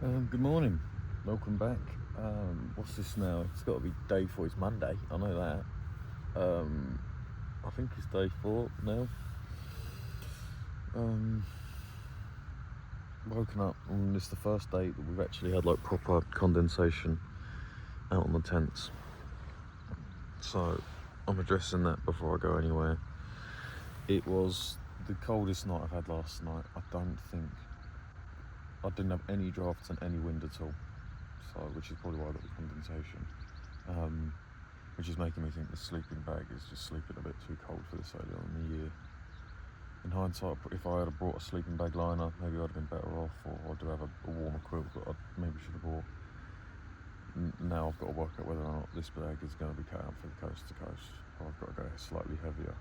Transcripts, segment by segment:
Good morning, welcome back. What's this now? It's got to be day 4. It's Monday, I know that. I think it's day 4 now. Woken up and it's the first day that we've actually had like proper condensation out on the tents. So I'm addressing that before I go anywhere. It was the coldest night I've had last night. I didn't have any drafts and any wind at all. So, which is probably why I got the condensation. Which is making me think the sleeping bag is just sleeping a bit too cold for this early on in the year. In hindsight, if I had brought a sleeping bag liner, maybe I'd have been better off, or I do have a warmer quilt that I maybe should have bought. Now I've got to work out whether or not this bag is going to be cut out for the coast to coast, or I've got to go slightly heavier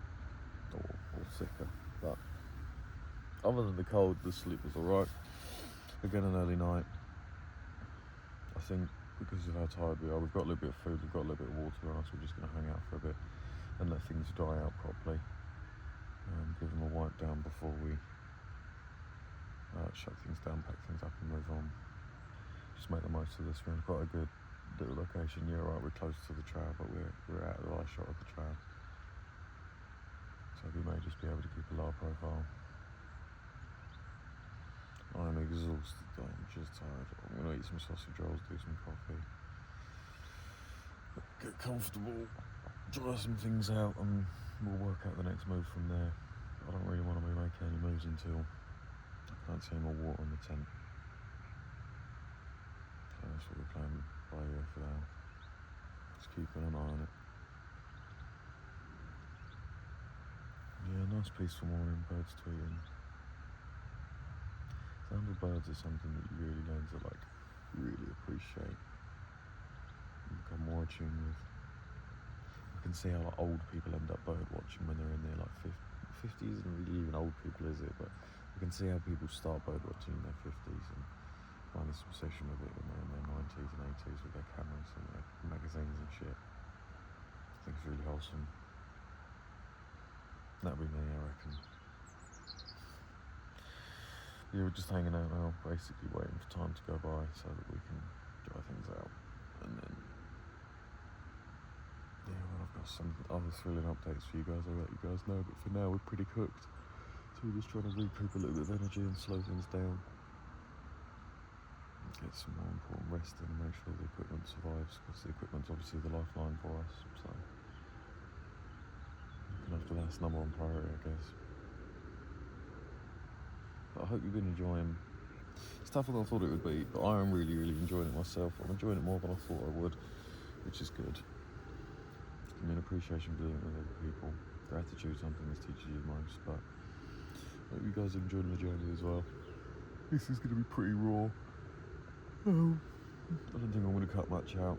or thicker. But other than the cold, the sleep was alright. Again, an early night. I think because of how tired we are, we've got a little bit of food, we've got a little bit of water on us, we're just going to hang out for a bit and let things dry out properly. Give them a wipe down before we shut things down, pack things up and move on. Just make the most of this. We're in quite a good little location. Yeah, right, we're close to the trail, but we're out of the eye shot of the trail. So we may just be able to keep a lower profile. I'm exhausted though, I'm just tired. I'm going to eat some sausage rolls, do some coffee, get comfortable, dry some things out, and we'll work out the next move from there. I don't really want to be making any moves until I can't see any more water in the tent. So that's what we're playing by ear for now. Just keeping an eye on it. Yeah, nice peaceful morning, birds tweeting. Sound of birds is something that you really learn to really appreciate and become more attuned with. I can see how old people end up bird watching when they're in their 50s, and really even old people, is it? But you can see how people start bird watching in their 50s and find this obsession with it when they're in their 90s and 80s with their cameras and their magazines and shit. I think it's really wholesome. That'll be me, I reckon. Yeah, we're just hanging out now, basically waiting for time to go by so that we can dry things out. And then, yeah, well, I've got some other thrilling updates for you guys, I'll let you guys know, but for now we're pretty cooked. So we're just trying to recoup a little bit of energy and slow things down. Get some more important rest in and make sure the equipment survives, because the equipment's obviously the lifeline for us, so looking after that's number one priority, I guess. But I hope you've been enjoying. It's tougher than I thought it would be, but I am really enjoying it myself. I'm enjoying it more than I thought I would, which is good. I mean, appreciation for doing it with other people. Gratitude, something that teaches you the most, but I hope you guys are enjoying the journey as well. This is going to be pretty raw. I don't think I'm going to cut much out,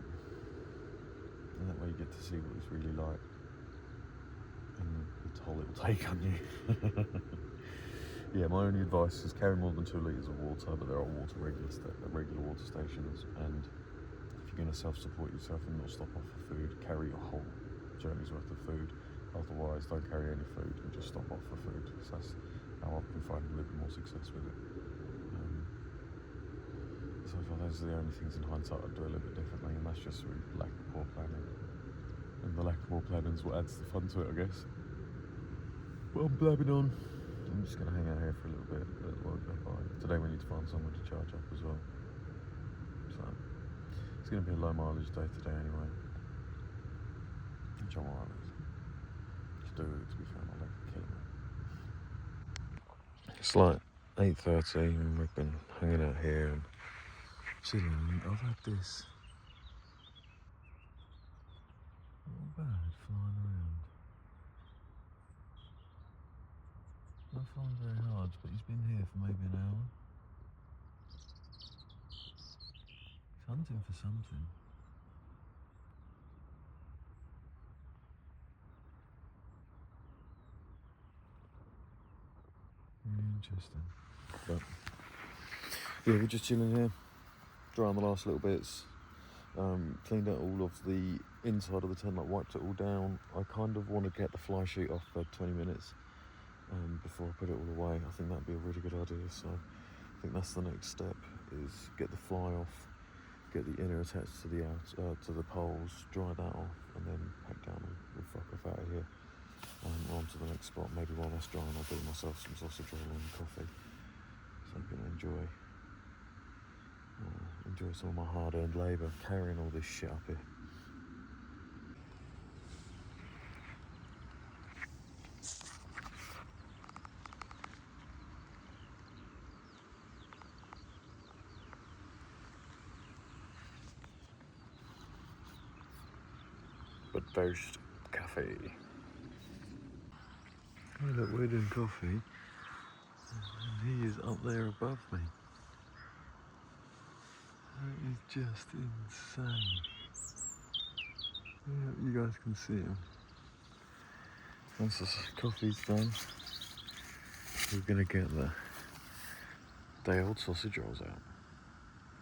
and that way you get to see what it's really like and the toll it will take on you. Yeah, my only advice is carry more than 2 litres of water, but there are regular water stations, and if you're going to self-support yourself and not stop off for food, carry your whole journey's worth of food. Otherwise, don't carry any food and just stop off for food. So that's how I've been finding a little bit more success with it. So far, those are the only things in hindsight I'd do a little bit differently, and that's just through lack of poor planning. And the lack of poor planning is what adds the fun to it, I guess. But I'm blabbing on. I'm just going to hang out here for a little bit, but it won't go by. Today we need to find somewhere to charge up as well. So it's going to be a low mileage day today anyway, which I'm alright with. Just do it, to be fair, my legs are killing me. It's like 8:30 and we've been hanging out here and chilling. I've had this little bird flying around. Not flying very hard, but he's been here for maybe an hour. He's hunting for something. Really interesting. But yeah, we're just chilling here, drying the last little bits. Cleaned out all of the inside of the tent, wiped it all down. I kind of want to get the fly sheet off for 20 minutes before I put it all away. I think that'd be a really good idea, so I think that's the next step. is get the fly off, get the inner attached to the to the poles, dry that off, and then pack down and we'll fuck off out of here. On to the next spot. Maybe while that's drying, I'll do myself some sausage roll and coffee, so I can enjoy some of my hard-earned labour carrying all this shit up here. But first, coffee. Oh, look, we're doing coffee, and he is up there above me. That is just insane. Yeah, you guys can see him. Once the coffee's done, we're gonna get the day-old sausage rolls out.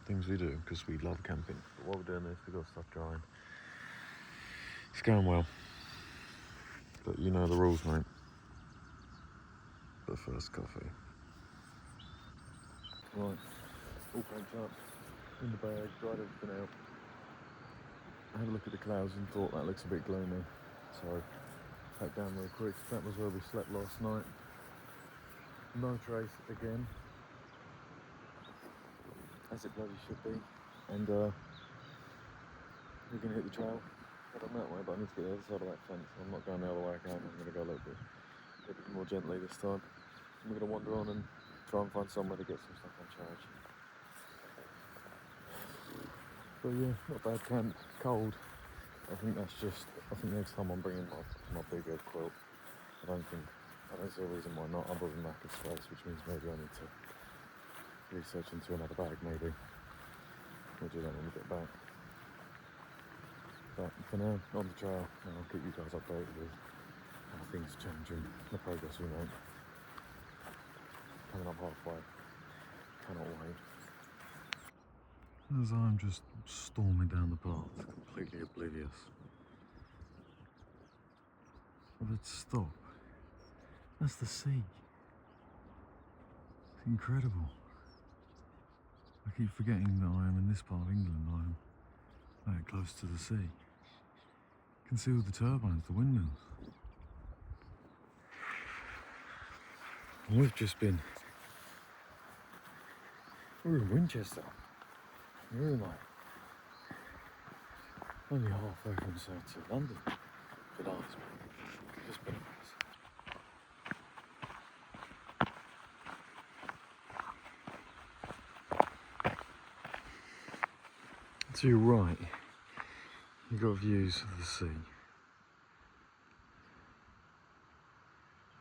Things we do because we love camping. But while we're doing this, we've got stuff drying. It's going well. But you know the rules, mate. But first, coffee. Right, all packed up in the bag, dried everything out. I had a look at the clouds and thought that looks a bit gloomy. So, packed down real quick. That was where we slept last night. No trace again, as it bloody should be. And we're gonna hit the trail. Head on that way, but I need to get the other side of that fence. I'm not going the other way again. I'm gonna go a little bit more gently this time. I'm gonna wander on and try and find somewhere to get some stuff on charge. But yeah, not bad camp. Cold. I think next time I'm bringing my bigger quilt. I don't see a reason why not, other than lack of space, which means maybe I need to research into another bag, maybe. We'll do that when we get back. But for now, on the trail, and I'll keep you guys updated with how things change and the progress we make. Coming up halfway. Cannot wait. As I'm just storming down the path, completely oblivious. But stop. That's the sea. It's incredible. I keep forgetting that I am in this part of England. I am that close to the sea. You can see all the turbines, the windmills. And we're in Winchester. We're like only halfway from south to London. But it's just been nice. To your right, you've got views of the sea.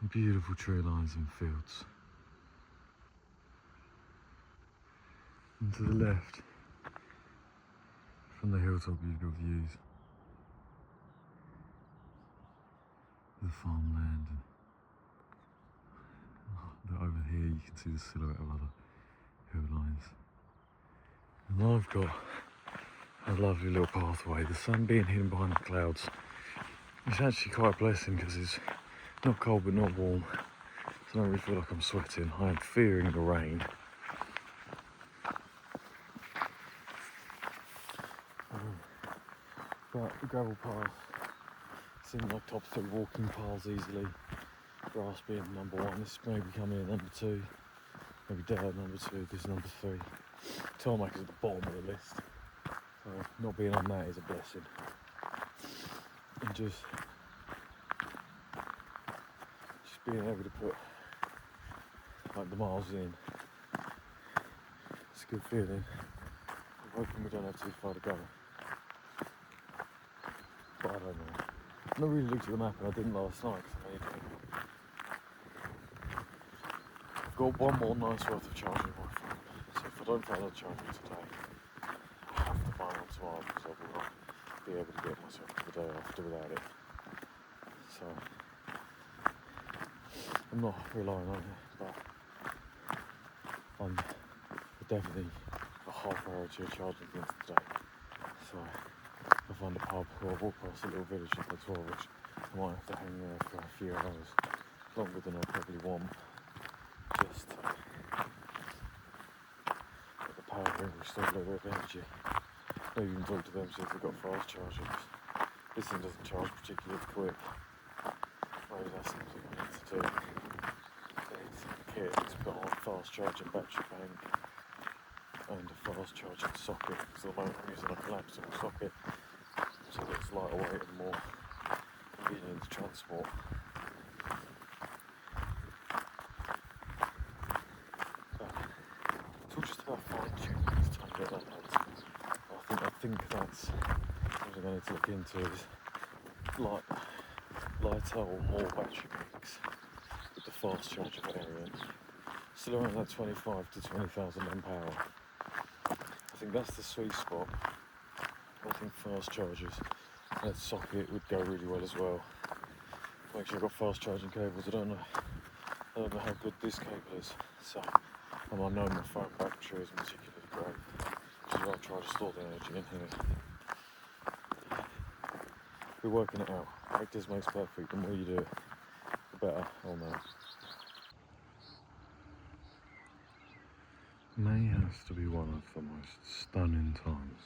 And beautiful tree lines and fields. And to the left, from the hilltop, you've got views of the farmland. And over here, you can see the silhouette of other hill lines. And I've got a lovely little pathway. The sun being hidden behind the clouds is actually quite a blessing because it's not cold but not warm. So I don't really feel like I'm sweating. I am fearing the rain. But the gravel path seems like top 3 walking paths easily. Grass being number 1. This may be coming in number 2. Maybe dirt number 2. This is number 3. Tarmac is at the bottom of the list. So not being on that is a blessing. And just being able to put like the miles in. It's a good feeling. I'm hoping we don't have too far to go. But I don't know. I've not really looked at the map, and I didn't last night I've got one more night's worth of charging my phone. So if I don't find a charger today, I have to buy one tomorrow because I will not be able to get myself to the day after without it. So I'm not relying on it, but I'm definitely a high priority of charging things today. So I find a pub or I walk past a little village in the tour, which I might have to hang there for a few hours, longer than I probably want, just at the power bank, restore a little bit of energy. Maybe even talk to them, see if they've got fast charging. This thing doesn't charge particularly quick. Maybe that's something I need to do. It's a kit, it's got a fast charging battery bank and a fast charging socket, because at the moment I'm using a collapsible socket, so it's lighter weight and more convenient to transport. It's all just about fine-tuning this time, get that out. I think that's something I need to look into, is lighter or more battery banks with the fast charging variant. Still around that 25 to 20,000 amp hour. I think that's the sweet spot. I think fast chargers, that socket would go really well as well. Make sure I've got fast charging cables. I don't know how good this cable is, so I know my phone battery isn't particularly great, which is why I try to store the energy in here. We're working it out. Practice makes perfect. The more you do it, the better. Oh no. May has to be one of the most stunning times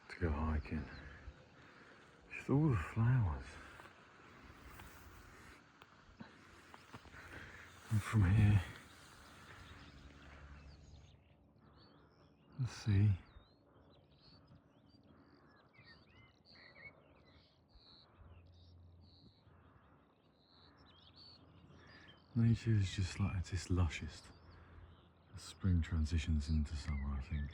to go hiking. Just all the flowers. And from here, the sea. Nature is just like at its lushest as spring transitions into summer, I think.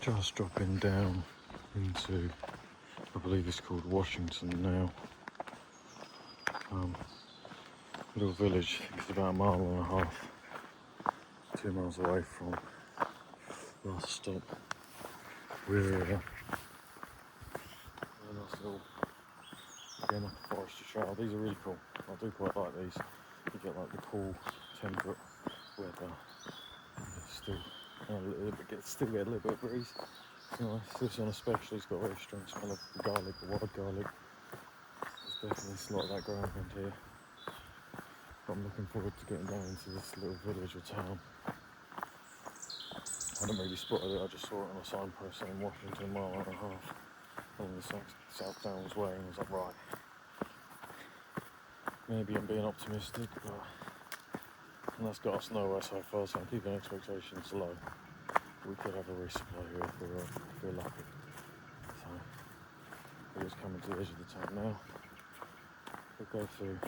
Just dropping down into, I believe it's called Washington now. Little village, it's about 1.5 miles, 2 miles away from last stop. We're a nice little, again, like a forestry trail. These are really cool. I do quite like these. You get like the cool temperate weather. Still get a little bit of breeze. It's nice. This one especially has got a very strong smell of garlic, wild garlic. There's definitely a lot of that growing around here. But I'm looking forward to getting down into this little village or town. I hadn't really spotted it, I just saw it on a signpost saying Washington, 1.5 miles along the South Downs Way, and I was like, right. Maybe I'm being optimistic, but and that's got us nowhere so far, so I'm keeping expectations low. We could have a resupply here if we're lucky. So we're just coming to the edge of the town now. We'll go through,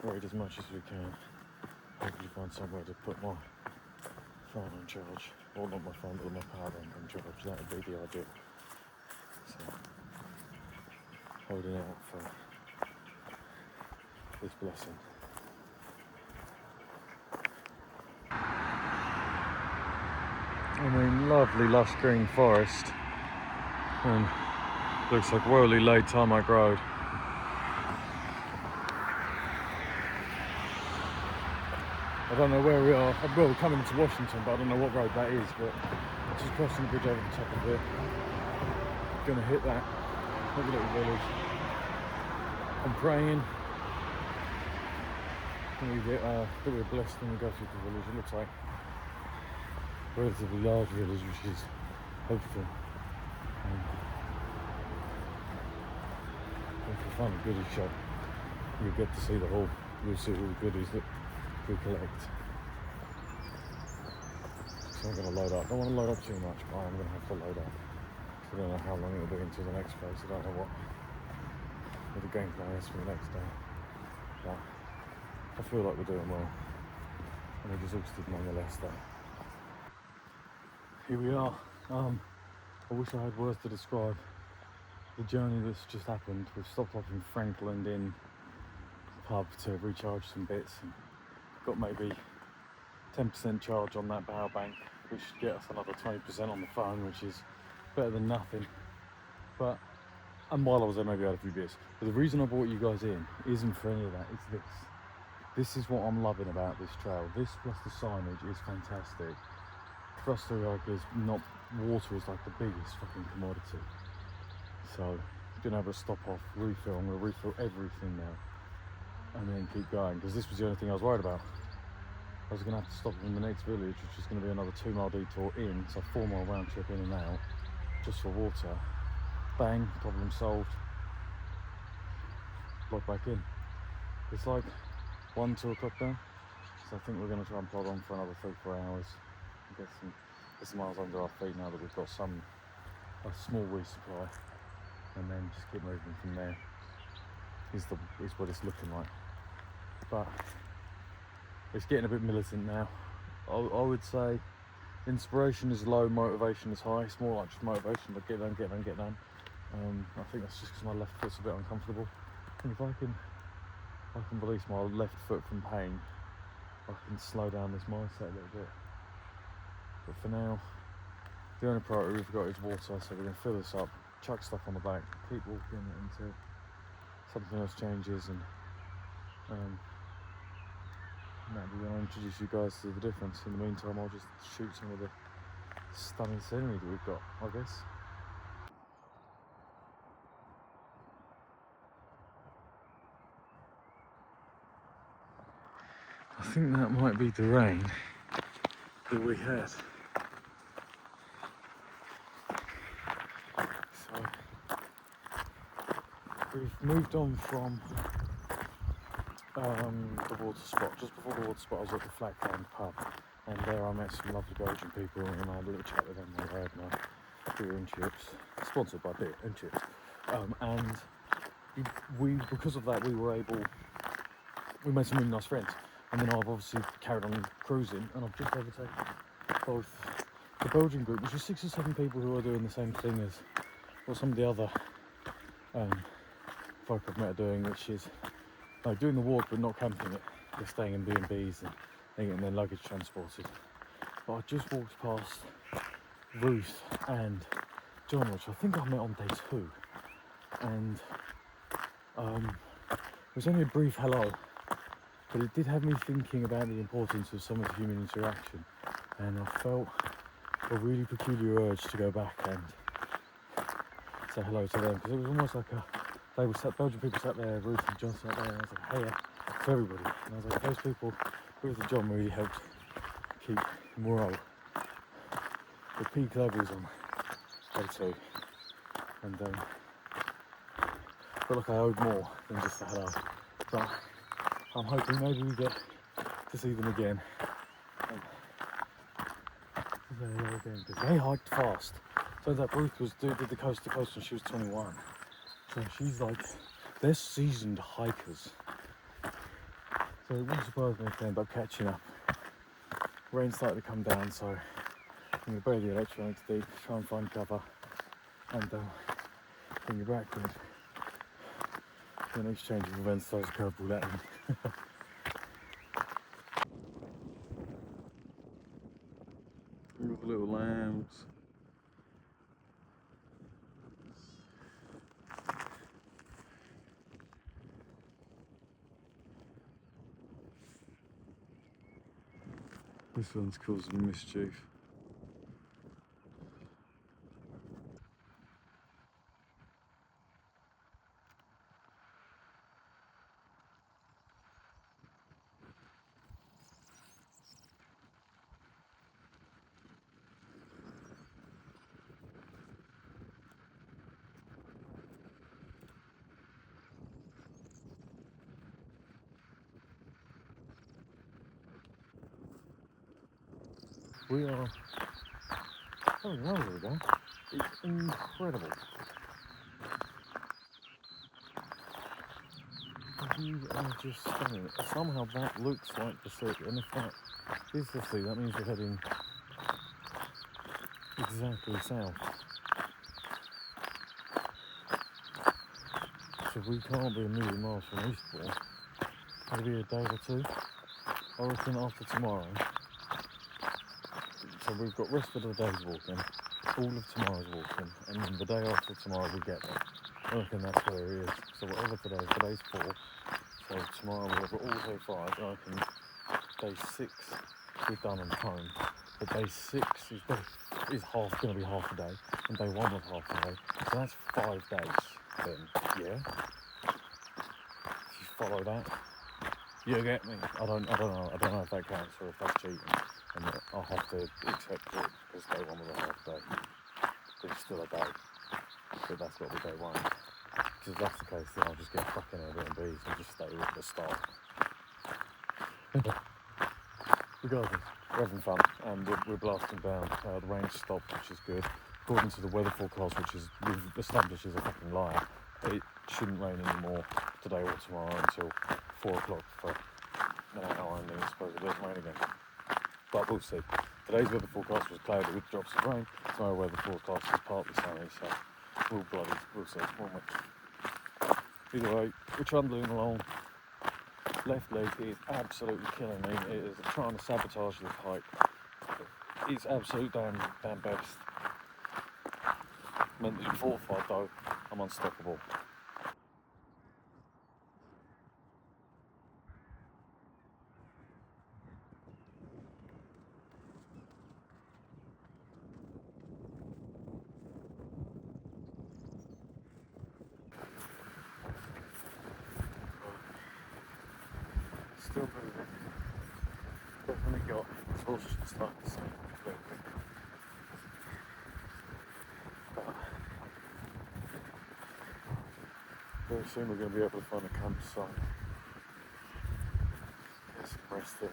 raid as much as we can. Hopefully find somewhere to put my phone on charge. Or not my phone, but my power bank on charge. That would be the ideal. So holding out for this blessing. I mean, lovely lush green forest, and looks like Worley laid tarmac road. I don't know where we are. Well, we're coming into Washington, but I don't know what road that is. But just crossing the bridge over the top of it. Gonna hit that little village. I'm praying that we're blessed when we go through the village. It looks like relatively large village, which is hopeful. If you find a goodie shop, you'll get to see the whole, you'll see all the goodies that we collect. So I'm going to load up. Don't want to load up too much, but I'm going to have to load up. I don't know how long it'll be until the next place. I don't know what the game plan is for the next day. But I feel like we're doing well. I'm exhausted nonetheless though. Here we are. I wish I had words to describe the journey that's just happened. We've stopped off in Frankland in the pub to recharge some bits and got maybe 10% charge on that power bank, which should get us another 20% on the phone, which is better than nothing. And while I was there, maybe I had a few beers. But the reason I brought you guys in isn't for any of that, it's this. This is what I'm loving about this trail. This plus the signage is fantastic. For us three hikers, water is like the biggest fucking commodity. So, gonna have a stop off, refill. I'm gonna refill everything now. And then keep going, because this was the only thing I was worried about. I was gonna have to stop in the next village, which is gonna be another 2-mile detour in, so 4-mile round trip in and out, just for water. Bang, problem solved. Log back in. It's like 1-2 o'clock now, so I think we're going to try and plod on for another 3-4 hours and get some miles under our feet now that we've got a small resupply, and then just keep moving from there. Is what it's looking like. But it's getting a bit militant now. I would say inspiration is low, motivation is high. It's more like just motivation, but get done. I think that's just because my left foot's a bit uncomfortable. And if I can release my left foot from pain, I can slow down this mindset a little bit. But for now, the only priority we've got is water, so we're going to fill this up, chuck stuff on the back, keep walking until something else changes, and that'll be when I introduce you guys to the difference. In the meantime, I'll just shoot some of the stunning scenery that we've got, I guess. I think that might be the rain that we had. So we've moved on from the water spot. Just before the water spot, I was at the Flatland pub, and there I met some lovely Belgian people, and I had a little chat with them while I had my beer and chips, sponsored by beer and chips. And we, because of that, we made some really nice friends. And then I've obviously carried on cruising, and I've just overtaken both the Belgian group, which is 6 or 7 people who are doing the same thing as what some of the other folk I've met are doing, which is doing the walk but not camping it. They're staying in B&Bs and getting their luggage transported. But I just walked past Ruth and John, which I think I met on day 2, and it was only a brief hello, but it did have me thinking about the importance of some of the human interaction, and I felt a really peculiar urge to go back and say hello to them, because it was almost like Belgian people sat there, Ruth and John sat there, and I was like, hey, to everybody. And I was like, those people, Ruth and John, really helped keep morale at peak levels on day 2, and felt like I owed more than just a hello. But I'm hoping maybe we get to see them again. Because they hiked fast. Turns out Ruth did the coast to coast when she was 21. So she's like, they're seasoned hikers. So it wouldn't surprise me if they end up catching up. Rain started to come down, so I'm going to bury the electronics deep, try and find cover, and bring you back with the next change of events throws a curveball at me. Beautiful little lambs. This one's causing mischief. We are. Oh no, there we go. It's incredible. You are just stunning. Somehow that looks like the sea, and if that is the sea, that means we're heading exactly south. So we can't be a million miles from Eastbourne. Maybe a day or two. I reckon after tomorrow. So we've got rest of the day's walking, all of tomorrow's walking, and then the day after tomorrow we get there. I reckon that's where it is. So whatever today's 4. So tomorrow we'll have all day 5. I reckon day 6 we're done and home. But day 6 is half going to be half a day, and day 1 of half a day. So that's 5 days then, yeah? If you follow that, you get me. I don't know if that counts or if that's cheating. And I'll have to accept it because day 1 was a half day. But it's still a day. But that's got to be day 1. Because if that's the case, then I'll just get fucking Airbnbs and just stay at the start. Regardless, we're having fun and we're blasting down. The rain stopped, which is good. According to the weather forecast, which is we've established is a fucking liar, it shouldn't rain anymore today or tomorrow until 4 o'clock for an hour, and then it's supposed to rain again. But we'll see. Today's weather forecast was cloudy with drops of rain. Tomorrow weather forecast is partly sunny, so we'll see, won't we? Either way, we're trundling along. Left leg is absolutely killing me. It is trying to sabotage this hike. It's absolute damn best. Mentally fortified though, I'm unstoppable. Still moving. Definitely got exhaustion starting to sink a little bit. But very soon we're going to be able to find a campsite. Get some rest in.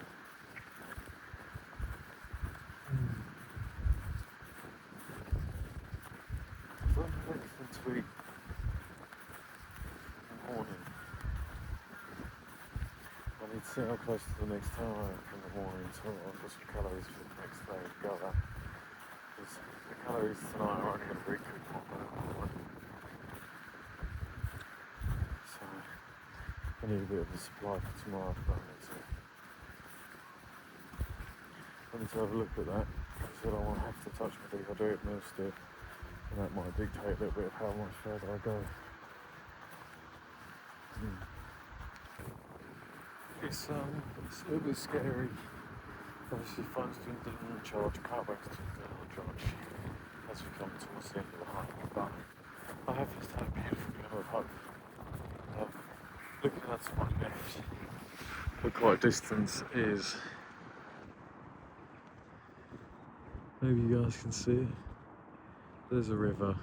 I don't have anything to eat in the morning. I need to see how close to the next town I am from the morning, so I've got some calories for the next day to go at. Because the calories tonight are only going to recoup 1 minute. So I need a bit of a supply for tomorrow if I need to. I need to have a look at that, because I don't want to have to touch my dehydrated meal still, and that might dictate a little bit of how much further I go. It's a little bit scary. Obviously phone's doing on charge, car bank's doing on charge as we come towards the end of the hike, but I have just had a beautiful glimmer of hope. Looking at my left, for quite a distance is, maybe you guys can see it, there's a river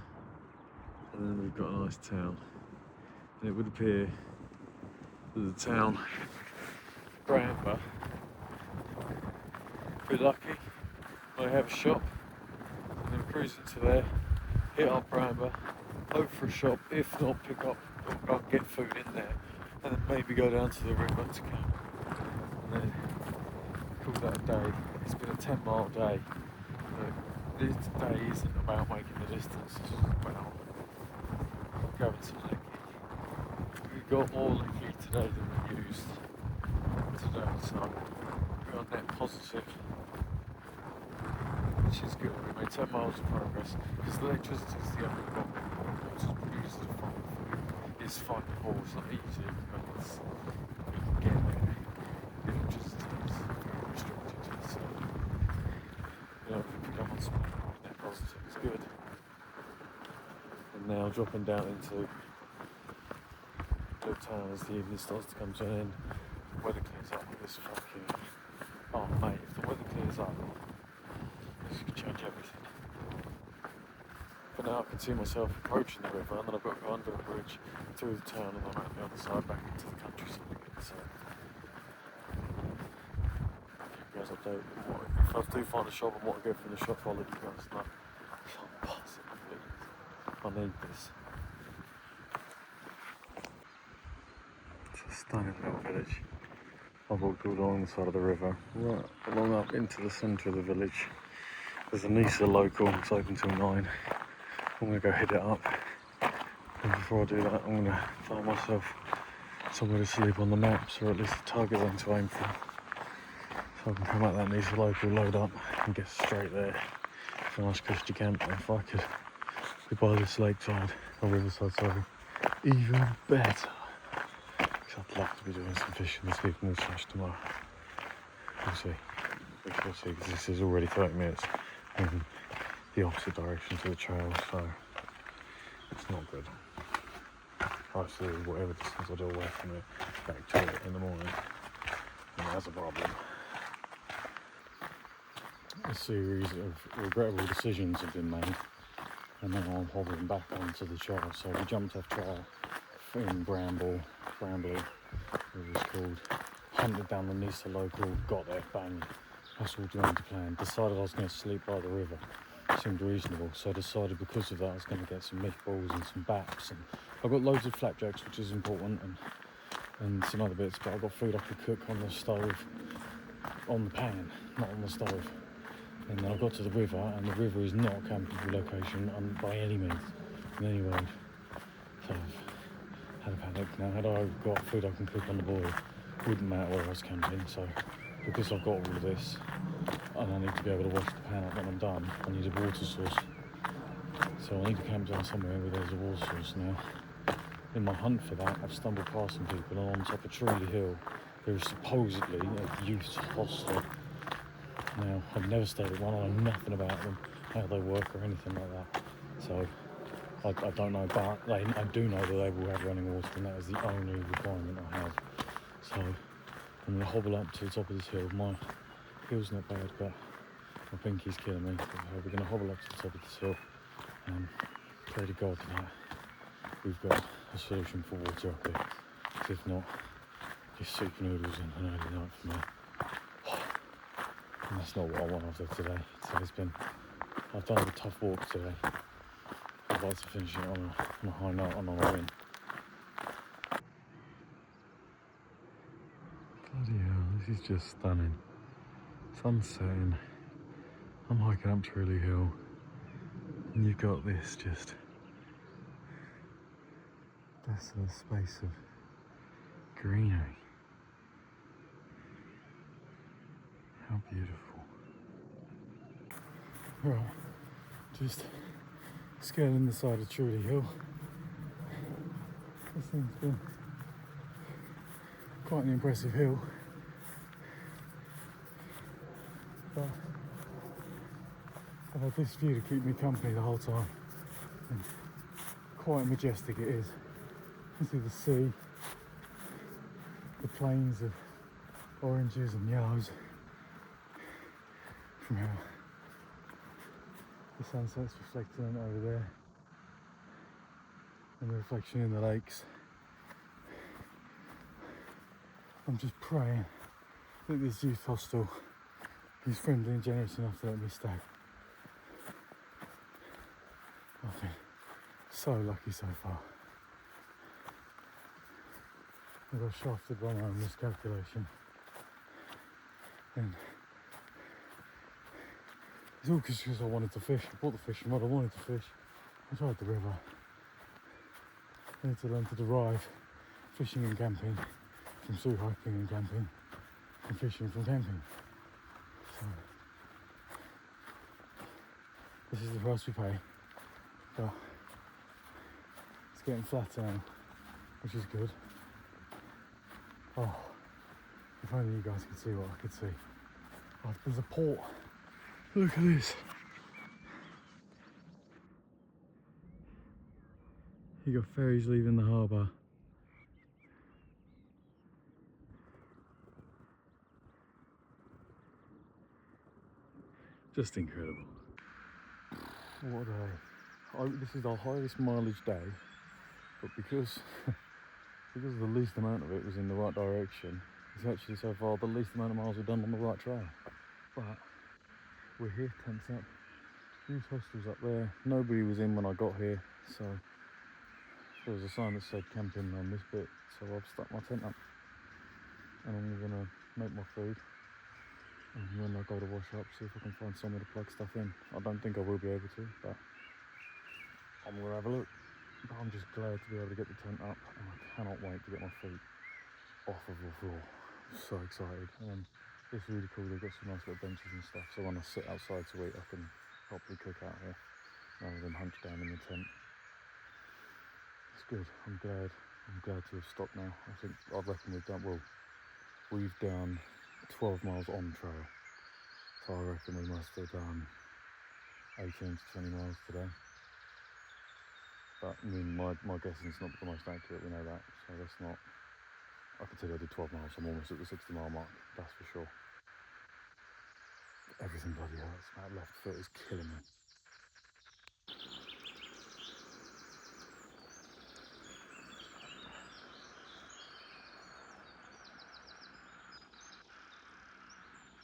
and then we've got a nice town, and it would appear that the town Bramber, if we're lucky, might have a shop, and then cruise into there, hit up Bramber, hope for a shop, if not pick up or get food in there, and then maybe go down to the river to camp, and then call that a day. It's been a 10-mile day, but this day isn't about making the distance, it's just about grabbing some licky. We got more licky today than we used today, so we're on net positive, which is good. We made 10 miles of progress, because the electricity is the only problem. It's just used to find food. It's finding more, it's not easy, but it's, we can get there. The electricity is very restricted, so you know, if we pick up on some net positive, it's good. And now dropping down into the town as the evening starts to come to an end. The weather clears up with this fucking... Oh mate, if the weather clears up, this could change everything. But now I can see myself approaching the river, and then I've got to go under a bridge through the town, and I'm at the other side back into the countryside again. So, I'll keep you guys updated. update. If I do find a shop and what I get from the shop, I'll let you guys know. I'm buzzing, really. I need this. It's a stunning little village. I've walked all along the side of the river, right along up into the centre of the village. There's a Nisa local, it's open till 9. I'm going to go hit it up. And before I do that, I'm going to find myself somewhere to sleep on the maps, or at least a target zone to aim for. So I can come out that Nisa local, load up, and get straight there. It's a nice cushy camp. And if I could be by this lakeside, or riverside, sorry, even better. Because I'd love to be doing some fishing this evening / tomorrow. We'll see. We shall see, because this is already 30 minutes in the opposite direction to the trail, so it's not good. Actually, whatever distance I do away from it, back to it in the morning, and that's a problem. A series of regrettable decisions have been made, and now I'm hobbling back onto the trail. So we jumped off trail in Brambly, it was called, hunted down the Nisa local, got there, bang, hustled around to plan, decided I was going to sleep by the river. Seemed reasonable, so I decided because of that I was going to get some meatballs and some baps, and I've got loads of flapjacks, which is important, and some other bits, but I've got food I could cook on the stove, on the pan, not on the stove. And then I got to the river, and the river is not a campable location by any means, in any way. So I've had a panic. Now, had I got food I can cook on the boil, it wouldn't matter where I was camping, so because I've got all of this, and I need to be able to wash the pan up when I'm done, I need a water source. So I need to camp down somewhere where there's a water source now. In my hunt for that, I've stumbled past some people, and on top of Truly Hill, there is supposedly a youth hostel. Now, I've never stayed at one, I know nothing about them, how they work or anything like that. So, I don't know, but I do know that they will have running water, and that is the only requirement I have. So, I'm going to hobble up to the top of this hill. My hill's not bad, but my pinky's killing me. So we're going to hobble up to the top of this hill and pray to God that we've got a solution for water up here. Because if not, just soup noodles and an early night for me. And that's not what I want after today. I've done a tough walk today. I'd like to finish it on a high note and on a win. Bloody hell, this is just stunning. Sun's setting. I'm hiking up Truly Hill, and you've got this just desolate space of greenery. How beautiful. Right, just scaling the side of Truly Hill. This thing's been quite an impressive hill, but I've had this view to keep me company the whole time, and quite majestic it is. You can see the sea, the plains of oranges and yellows from how the sunset's reflecting on it over there, and the reflection in the lakes. I'm just praying that this youth hostel is friendly and generous enough to let me stay. I've been so lucky so far. I got shafted by my own miscalculation, and it's all because I wanted to fish. I bought the fishing rod, I wanted to fish. I tried the river. I need to learn to derive fishing and camping from through hiking and camping, and fishing from camping. So this is the price we pay, but it's getting flatter now, which is good. Oh, if only you guys could see what I could see. Oh, there's a port. Look at this. You got ferries leaving the harbour. Just incredible. What a day. This is our highest mileage day, but because the least amount of it was in the right direction, it's actually so far the least amount of miles we've done on the right trail. But we're here, tents up. News hostel's up there. Nobody was in when I got here, so there was a sign that said camping on this bit, so I've stuck my tent up. And I'm gonna make my food. And when I go to wash up, see if I can find somewhere to plug stuff in. I don't think I will be able to, but I'm gonna have a look. But I'm just glad to be able to get the tent up, and I cannot wait to get my feet off of the floor. I'm so excited. It's really cool. They've got some nice little benches and stuff, so when I sit outside to eat, I can properly cook out here rather than hunch down in the tent. It's good. I'm glad to have stopped now. I reckon we've done 12 miles on trail, so I reckon we must have done 18 to 20 miles today. But I mean, my guessing's not the most accurate, we know that, so that's not. I could tell you I did 12 miles, I'm almost at the 60 mile mark, that's for sure. Everything bloody hurts, that left foot is killing me.